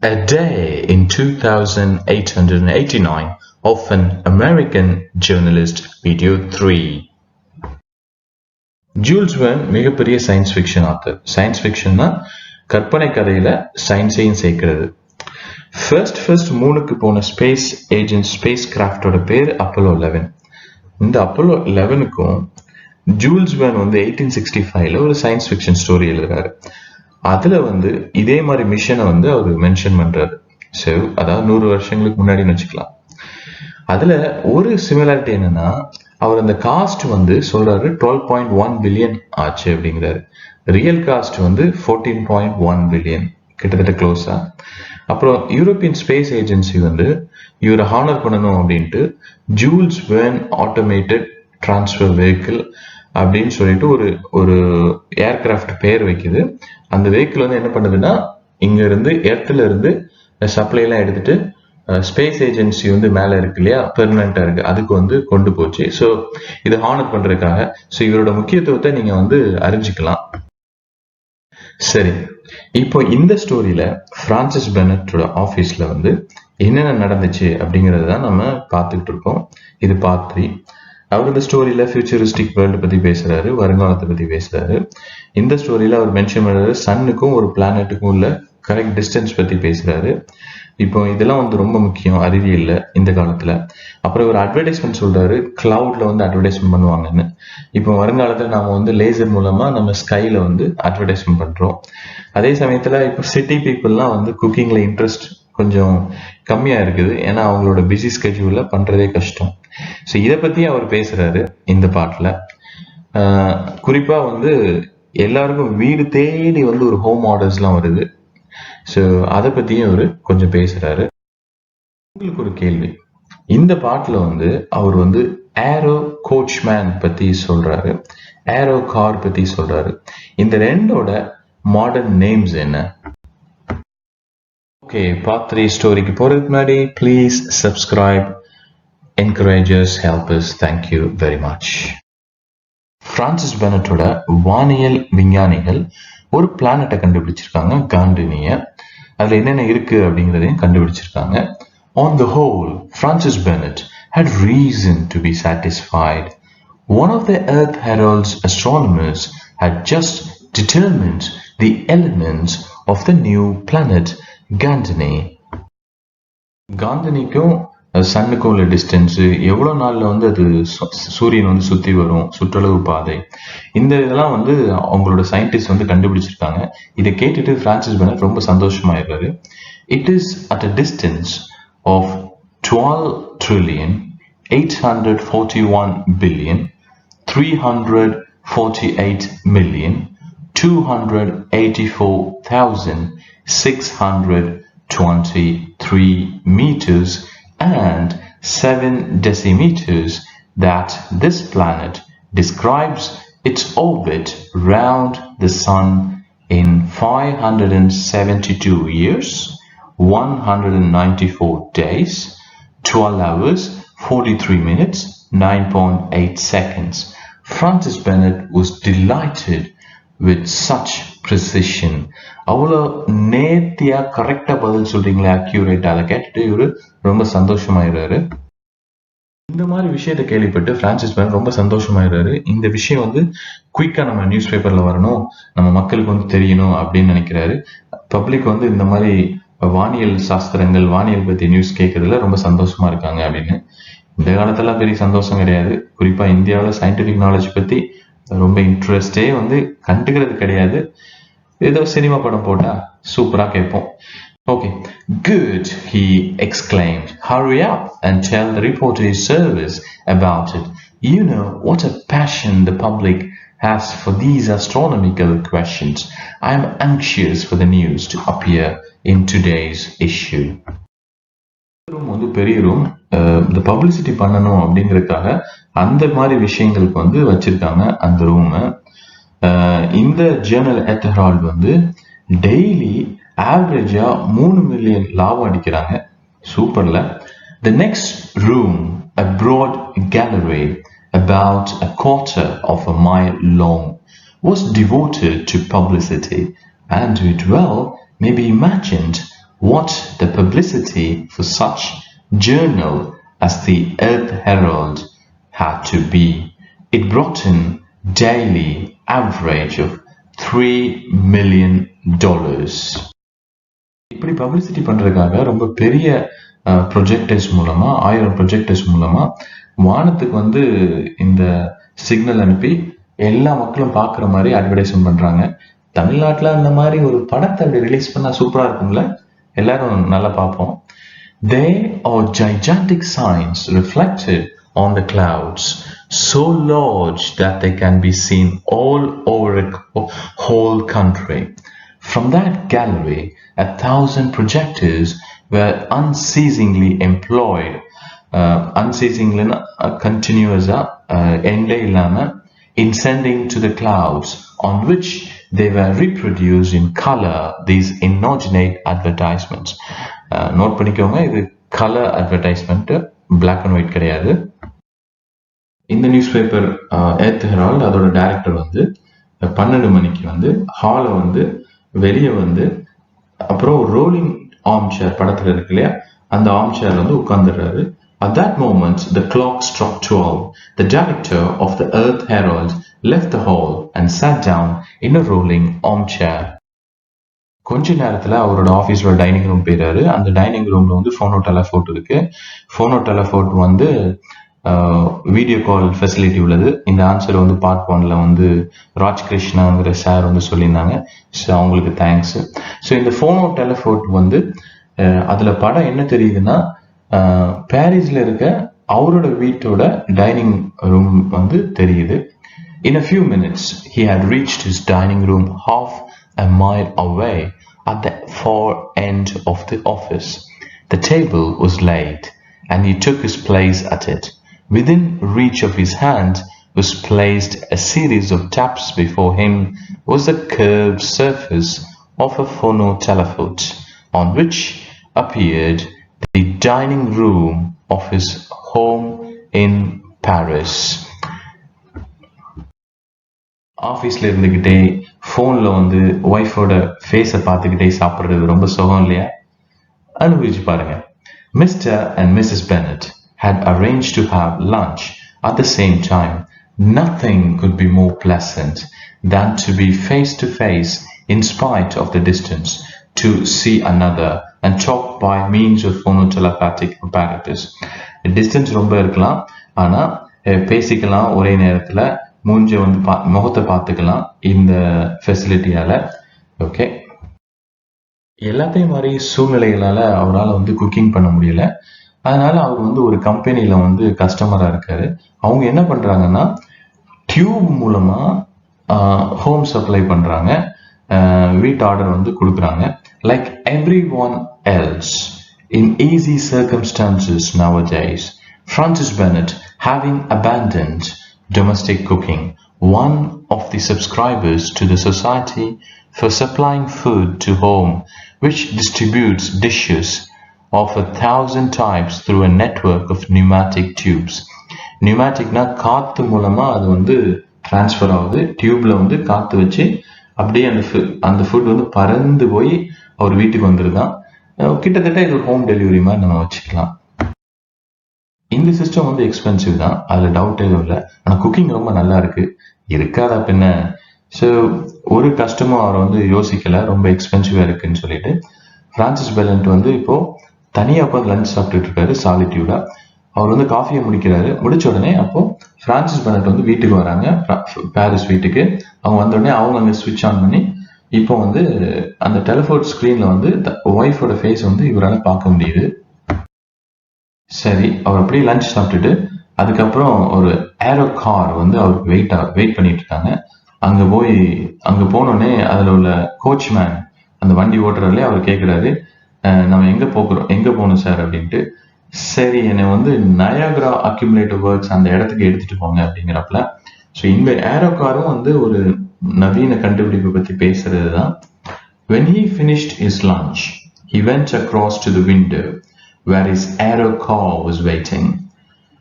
A day in 2889 of an American journalist, video 3. Jules Verne மிகப்பெரிய science fiction author. Science ஃபிக்ஷன்னா கற்பனை கதையில சயின்ஸையும் சேர்க்கிறது. ஃபர்ஸ்ட் மூணுக்கு போன ஸ்பேஸ் ஏஜென்ட் ஸ்பேஸ் கிராஃப்டோட பேர் அப்போலோ 11. இந்த அப்போலோ 11க்கும் ஜூல்ஸ் வெர்ன் 1865 ஒரு சயின்ஸ் ஃபிக்ஷன் ஸ்டோரி எழுதுறாரு. அதுல இதே மாதிரி மிஷனை அவர் மென்ஷன் பண்றாரு. ஸோ அதாவது 100 வருஷங்களுக்கு முன்னாடின்னு வச்சுக்கலாம். அதுல ஒரு சிமிலாரிட்டி என்னன்னா, அவர் அந்த காஸ்ட் சொல்றாரு 12.1 பில்லியன் ஆச்சு அப்படிங்கிறாரு. ரியல் காஸ்ட் 14.1 பில்லியன், கிட்டத்தட்ட க்ளோஸா. அப்புறம் யூரோப்பியன் ஸ்பேஸ் ஏஜென்சி இவரை ஹானர் பண்ணணும் அப்படின்ட்டு Jules Verne automated transfer vehicle அப்படின்னு சொல்லிட்டு ஒரு ஏர்கிராஃப்ட் பேர் வைக்குது. அந்த வெஹிக்கிள் என்ன பண்ணுதுன்னா, இங்க இருந்து எர்த்ல இருந்து சப்ளை எல்லாம் எடுத்துட்டு ஸ்பேஸ் ஏஜென்சி மேல இருக்கு இல்லையா, பெர்மனண்டா இருக்கு, அதுக்கு கொண்டு போச்சு. ஸோ இது ஹானர் பண்றதுக்காக. ஸோ இவரோட முக்கியத்துவத்தை நீங்க அறிஞ்சிக்கலாம். சரி, இப்போ இந்த ஸ்டோரியில பிரான்சிஸ் பெனட்டோட ஆபீஸ்ல என்னென்ன நடந்துச்சு அப்படிங்கறதான் நம்ம பார்த்துக்கிட்டு இருக்கோம். இது பார்ட் 3. அவர் இந்த ஸ்டோரியில ஃபியூச்சரிஸ்டிக் வேர்ல்டு பத்தி பேசுறாரு, வருங்காலத்தை பத்தி பேசுறாரு. இந்த ஸ்டோரியில அவர் மென்ஷன் பண்றாரு சன்னுக்கும் ஒரு பிளானட்டுக்கும் உள்ள கரெக்ட் டிஸ்டன்ஸ் பத்தி பேசுறாரு. இப்போ இதெல்லாம் ரொம்ப முக்கியம் அறிவியல்ல இந்த காலத்துல. அப்புறம் ஒரு அட்வர்டைஸ்மெண்ட் சொல்றாரு, கிளவுட்ல அட்வர்டைஸ்மெண்ட் பண்ணுவாங்கன்னு. இப்போ வருங்காலத்துல நாம லேசர் மூலமா நம்ம ஸ்கைல அட்வர்டைஸ்மெண்ட் பண்றோம். அதே சமயத்துல இப்போ சிட்டி பீப்புள்லாம் குக்கிங்ல இன்ட்ரெஸ்ட் கொஞ்சம் கம்மியா இருக்குது, ஏன்னா அவங்களோட பிஸி ஸ்கெட்யூல்ல பண்றதே கஷ்டம். ஸோ இதை பத்தி அவர் பேசுறாரு இந்த பாட்டுல. குறிப்பா எல்லாருக்கும் வீடு தேடி ஒரு ஹோம் ஆர்டர்ஸ்லாம் வருது. ஸோ அதை பத்தியும் அவர் கொஞ்சம் பேசுறாரு. உங்களுக்கு ஒரு கேள்வி, இந்த பாட்டுல அவர் ஏரோ கோச்மேன் பத்தி சொல்றாரு, ஏரோ கார் பத்தி சொல்றாரு. இந்த ரெண்டோட மாடர்ன் நேம்ஸ் என்ன? ஓகே, பார்ட் 3 ஸ்டோரிக்கு போறதுக்கு முன்னாடி please subscribe, encourage us, help us. Thank you very much. Francis பெனட்டோட வானியல் விஞ்ஞானிகள் ஒரு பிளானட்டை கண்டுபிடிச்சிருக்காங்க, காண்டினிய. அதுல என்னென்ன இருக்கு அப்படிங்கிறதையும் கண்டுபிடிச்சிருக்காங்க. On the whole, Francis Bennett had reason to be satisfied. One of the Earth Herald's astronomers had just determined the elements of the new planet Gandini. காந்தினிக்கும் சன்னுக்கும் உள்ள டிஸ்டன்ஸ், எவ்வளவு நாள்ல அது சூரியன் சுத்தி வரும், சுற்றளவு பாதை, இந்த இதெல்லாம் அவங்களோட சயின்டிஸ்ட் கண்டுபிடிச்சிருக்காங்க. இதை கேட்டுட்டு பிரான்சிஸ் பெனட் ரொம்ப சந்தோஷமாயிடுறாரு. It is at a distance of 12,341,348,284,623 meters and 7 decimeters that this planet describes its orbit round the Sun in 572 years, 194 days, 12 hours, 43 minutes, 9.8 seconds. Francis Bennett was delighted with such precision. அவ்வளோ நேர்த்தியா கரெக்டா பதில் சொல்றீங்களா, accurate, அதை கேட்டுட்டு இவரு ரொம்ப சந்தோஷமாயிடுறாரு. இந்த மாதிரி விஷயத்த கேள்விப்பட்டு பிரான்சிஸ் பெனட் ரொம்ப சந்தோஷமாயிடுறாரு. இந்த விஷயம் குயிக்கா நம்ம நியூஸ் பேப்பர்ல வரணும், நம்ம மக்களுக்கு தெரியணும் அப்படின்னு நினைக்கிறாரு. பப்ளிக் இந்த மாதிரி வானியல் சாஸ்திரங்கள், வானியல் பத்தி நியூஸ் கேட்கறதுல ரொம்ப சந்தோஷமா இருக்காங்க அப்படின்னு. இந்த காலத்துல பெரிய சந்தோஷம் கிடையாது. குறிப்பா இந்தியாவில் சயின்டிபிக் நாலேஜ் பத்தி ரொம்ப இன்ட்ரெஸ்டே கண்டுக்கிறது கிடையாது. ஏதோ சினிமா படம் போட்டா சூப்பரா கேட்போம். Okay, good, he exclaimed. Hurry up and tell the reporter's service about it. You know what a passion the public has for these astronomical questions. I am anxious for the news to appear in today's issue. பெரிய room இந்த publicity பண்ணணும் அப்படிங்கறதுக்காக அந்த மாதிரி விஷயங்களுக்கு வச்சிருக்காங்க அந்த room. இந்த ஜேர்னல் எத் ஹெரால்ட் டெய்லி ஆவரேஜா 3 மில்லியன் லாபம் அடிக்கிறாங்க. சூப்பர்ல. The next room, a broad gallery about a quarter of a mile long, was devoted to publicity, and it well may be imagined what the publicity for such journal as the Earth Herald had to be. It brought in daily average of $3 million. இப்படி publicity பண்றதுக்காக ரொம்ப பெரிய projectors மூலமா 1000 projectors மூலமா வானத்துக்கு வந்து இந்த signal அனுப்பி எல்லா மக்களும் பார்க்குற மாதிரி அட்வர்டைஸ்மெண்ட் பண்றாங்க. தமிழ்நாட்டில் அந்த மாதிரி ஒரு படத்தை அப்படி ரிலீஸ் பண்ணா சூப்பரா இருக்கும்ல, எல்லாரும் நல்லா பார்ப்போம். They are gigantic signs reflected on the clouds, so large that they can be seen all over a whole country. From that gallery, 1,000 projectors were unceasingly employed. Unceasingly, continuous, end in sending to the clouds, on which they were reproduced in color these inordinate advertisements. Note பண்ணிக்கோங்க, இது colour advertisement, black and white கிடையாது. இந்த newspaper Earth Herald அதோட director வந்து 12 மணிக்கு வந்து ஹாலை வந்து வெளியே வந்து அப்புறம் ரோலிங் ஆர்ம் சேர் படத்துல இருக்கு இல்லையா, அந்த ஆர்ம் சேர் வந்து உட்கார்ந்துடுறாரு. At that moment, the clock struck 12. The director of the Earth Herald left the hall and sat down in a rolling armchair. கொஞ்ச நேரத்துல அவரோட ஆஃபீஸோட டைனிங் ரூம் போயிறாரு. அந்த டைனிங் ரூம்ல வந்து ஃபோனோ டெலஃபோன் இருக்கு. ஃபோனோ டெலஃபோன் வந்து வீடியோ கால் ஃபெசிலிட்டி உள்ளது. இந்த ஆன்சர் வந்து பார்ட் 1ல வந்து ராஜ் கிருஷ்ணாங்கிற சார் வந்து சொல்லியிருந்தாங்க. ஸோ அவங்களுக்கு தேங்க்ஸ். ஸோ இந்த ஃபோனோ டெலஃபோன் வந்து அதுல படம் என்ன தெரியுதுன்னா, பாரிஸ்ல இருக்க அவரோட வீட்டோட டைனிங் ரூம் வந்து தெரியுது. In a few minutes, he had reached his dining room half a mile away at the far end of the office. The table was laid, and he took his place at it. Within reach of his hand was placed a series of taps. Before him was the curved surface of a phonotelephone, on which appeared the dining room of his home in Paris. ஆஃபீஸ்ல இருந்துகிட்டே ஃபோன்ல வந்து ஒய்ஃபோட ஃபேஸை பார்த்துக்கிட்டே சாப்பிட்றது ரொம்ப சுகம் இல்லையா? அனுபவிச்சு பாருங்க. Mr and Mrs Bennet had arranged to have lunch at the same time. Nothing could be more pleasant than to be face to face in spite of the distance, to see another and talk by means of phonotelepathic apparatus. Distance ரொம்ப இருக்கலாம், ஆனா பேசிக்கலாம், ஒரே நேரத்துல மூஞ்ச வந்து முகத்தை பார்த்துக்கலாம் இந்த ஃபெசிலிட்டியால. ஓகே, எல்லாத்தையும் மாதிரி சூழ்நிலைகளால அவரால் வந்து குக்கிங் பண்ண முடியல. அதனால அவர் வந்து ஒரு கம்பெனியில வந்து கஸ்டமரா இருக்காரு. அவங்க என்ன பண்றாங்கன்னா டியூப் மூலமா ஹோம் சப்ளை பண்றாங்க, வீட்டு ஆர்டர் வந்து கொடுக்குறாங்க. Like every one else in easy circumstances nowadays, Francis Bennett, having abandoned domestic cooking, one of the subscribers to the Society for Supplying Food to Home, which distributes dishes of 1,000 types through a network of pneumatic tubes. Pneumaticனா காத்து மூலமா அது வந்து transfer ஆகுது. டியூப்ல வந்து காத்து வச்சு அப்படியே அந்த ஃபுட் வந்து பறந்து போய் அவர் வீட்டுக்கு வந்துருதான். கிட்டத்தட்ட இது ஹோம் டெலிவரி மாதிரி நம்ம வச்சுக்கலாம். இந்த சிஸ்டம் வந்து எக்ஸ்பென்சிவ் தான், அதுல டவுட் எதுவும் இல்லை. ஆனா குக்கிங் ரொம்ப நல்லா இருக்கு, இருக்காதா பின்ன. ஸோ ஒரு கஸ்டமர் அவரை வந்து யோசிக்கல, ரொம்ப எக்ஸ்பென்சிவா இருக்குன்னு சொல்லிட்டு. பிரான்சிஸ் பெனட் வந்து இப்போ தனியா உட்காந்து லஞ்ச் சாப்பிட்டுட்டு இருக்காரு சாலிட்யூடா. அவர் வந்து காஃபியை முடிச்ச உடனே அப்போ பிரான்சிஸ் பெனட் வந்து வீட்டுக்கு வராங்க, பாரிஸ் வீட்டுக்கு. அவங்க வந்த உடனே அவங்க அங்கே ஸ்விட்ச் ஆன் பண்ணி இப்போ வந்து அந்த டெலிஃபோன் ஸ்கிரீன்ல வந்து ஒய்ஃபோட ஃபேஸ் வந்து இவரால் பார்க்க முடியுது. சரி, அவர் அப்படியே லஞ்ச் சாப்பிட்டுட்டு அதுக்கப்புறம் ஒரு ஏரோ கார் வந்து அவருக்கு வெயிட் பண்ணிட்டு இருக்காங்க. அங்க போனோடனே அதுல உள்ள கோச்மேன், அந்த வண்டி ஓட்டுறாருலே, அவர் கேட்கிறாரு, நம்ம எங்க போகணும் சார் அப்படின்ட்டு. சரி, என்னை வந்து நயாகரா அக்யூமுலேட்டிவ் ஒர்க்ஸ் அந்த இடத்துக்கு எடுத்துட்டு போங்க அப்படிங்கிறப்பல. ஸோ இந்த ஏரோ காரும் வந்து ஒரு நவீன கண்டுபிடிப்பை பத்தி பேசுறது தான். When he finished his lunch, he went across to the window where his aero car was waiting.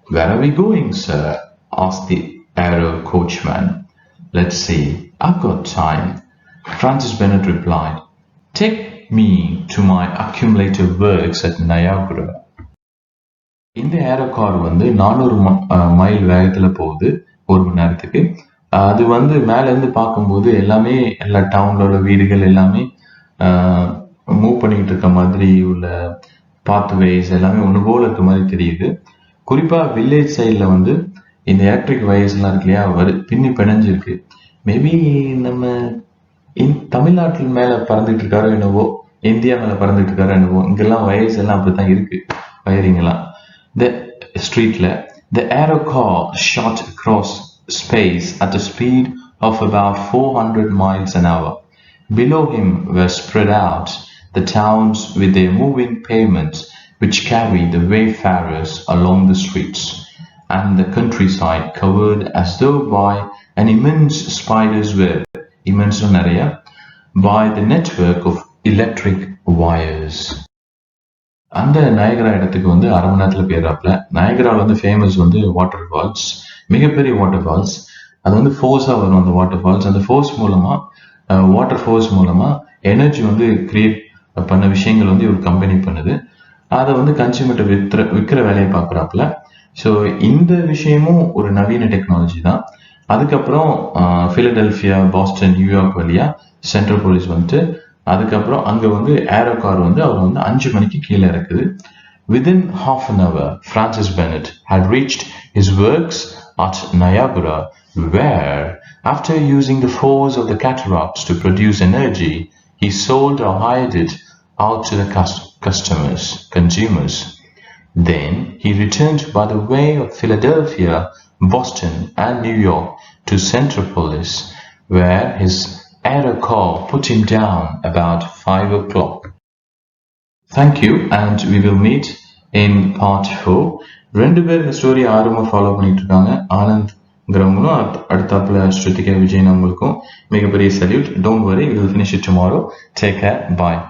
Where are we going, sir? Asked the aero coachman. Let's see, I've got time, Francis Bennett replied. Take me to my accumulative works at Niagara. இந்த aero car வந்து 400 mile வேகத்துல போகுது ஒரு மணி நேரத்துக்கு. அது வந்து மேல இருந்து பார்க்கும்போது எல்லாமே எல்லா டவுன்ல உள்ள வீடுகள் எல்லாமே மூவ் பண்ணிட்டு இருக்க மாதிரி உள்ள பாத்வேஸ் எல்லாமே ஒன்று போல இருக்க மாதிரி தெரியுது. குறிப்பா வில்லேஜ் சைட்ல வந்து இந்த எலக்ட்ரிக் வயர்ஸ் எல்லாம் இருக்கு இல்லையா, பின்னி பிணைஞ்சிருக்கு. மேபி நம்ம தமிழ்நாட்டில் மேல பறந்துட்டு இருக்காரோ என்னவோ, இந்தியா மேல பறந்துட்டு இருக்காரோ என்னவோ, இங்கெல்லாம் வயர்ஸ் எல்லாம் அப்படித்தான் இருக்கு, வயரிங் எல்லாம். The streetல the aero car shot across space at a speed of about 400 miles an hour. Below him were spread out the towns with their moving pavements which carried the wayfarers along the streets, and the countryside covered as though by an immense spider's web, immense area, by the network of electric wires. அந்த நயகரா இடத்துக்கு வந்து அரை மணி நேரத்துல போயிடுறாப்புல. நயகராவில் வந்து famous வந்து water falls, மிகப்பெரிய water falls. அது வந்து ஃபோர்ஸா வரும் அந்த வாட்டர் ஃபால்ஸ். அந்த ஃபோர்ஸ் மூலமா வாட்டர் ஃபோர்ஸ் மூலமா எனர்ஜி வந்து கிரியேட் பண்ண விஷயங்கள் வந்து ஒரு கம்பெனி பண்ணுது. அதை வந்து கன்சியூமர்கிட்ட விற்கிற வேலையை பார்க்குறாப்புல. ஸோ இந்த விஷயமும் ஒரு நவீன டெக்னாலஜி தான். அதுக்கப்புறம் ஃபிலடெல்ஃபியா, பாஸ்டன், நியூயார்க் வழியா சென்ட்ரல் போலீஸ் வந்துட்டு அதுக்கப்புறம் அங்க வந்து ஏரோ கார் வந்து அவர் வந்து 5 மணிக்கு கீழே இருக்குது. Within half an hour, Francis Bennett had reached his works at Niagara, where, after using the force of the cataracts to produce energy, he sold or hired it out to the consumers. Then he returned by the way of Philadelphia, Boston, and New York to Centropolis, where his aero car put him down about 5 o'clock. Thank you, and we will meet in part 4. ரெண்டு பேர் இந்த story ஆர்வமா follow பண்ணிட்டு இருக்காங்க. ஆனந்த்ங்கிறவங்களும் அடுத்தாப்புல ஸ்ருதிகா விஜயன் அவங்களுக்கும் மிகப்பெரிய salute. Don't worry, we will finish it tomorrow. Take care, bye.